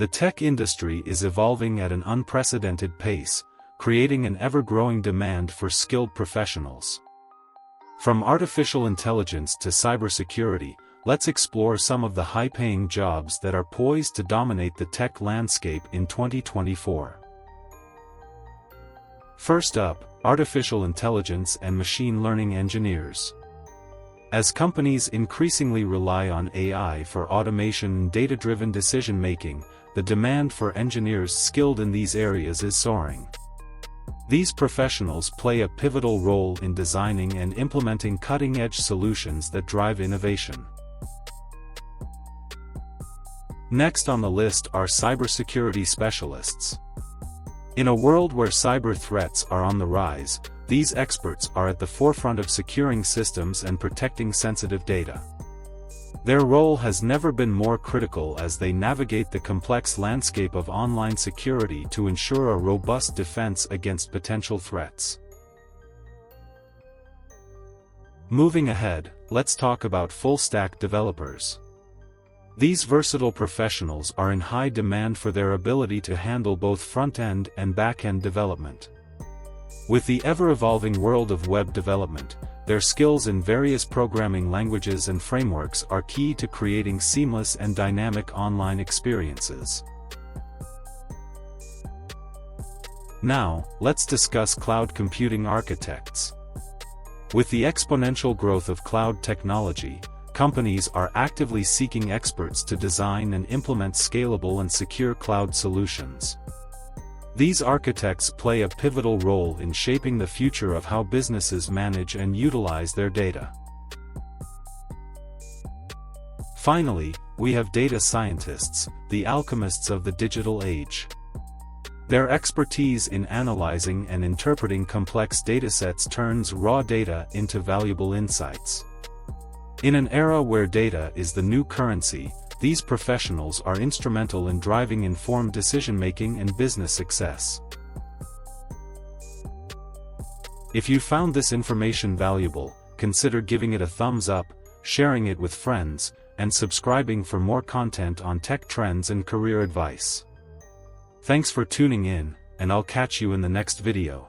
The tech industry is evolving at an unprecedented pace, creating an ever-growing demand for skilled professionals. From artificial intelligence to cybersecurity, let's explore some of the high-paying jobs that are poised to dominate the tech landscape in 2024. First up, artificial intelligence and machine learning engineers. As companies increasingly rely on AI for automation and data-driven decision-making, the demand for engineers skilled in these areas is soaring. These professionals play a pivotal role in designing and implementing cutting-edge solutions that drive innovation. Next on the list are cybersecurity specialists. In a world where cyber threats are on the rise, these experts are at the forefront of securing systems and protecting sensitive data. Their role has never been more critical as they navigate the complex landscape of online security to ensure a robust defense against potential threats. Moving ahead, let's talk about full-stack developers. These versatile professionals are in high demand for their ability to handle both front-end and back-end development. With the ever-evolving world of web development, their skills in various programming languages and frameworks are key to creating seamless and dynamic online experiences. Now, let's discuss cloud computing architects. With the exponential growth of cloud technology, companies are actively seeking experts to design and implement scalable and secure cloud solutions. These architects play a pivotal role in shaping the future of how businesses manage and utilize their data. Finally, we have data scientists, the alchemists of the digital age. Their expertise in analyzing and interpreting complex datasets turns raw data into valuable insights. In an era where data is the new currency, these professionals are instrumental in driving informed decision-making and business success. If you found this information valuable, consider giving it a thumbs up, sharing it with friends, and subscribing for more content on tech trends and career advice. Thanks for tuning in, and I'll catch you in the next video.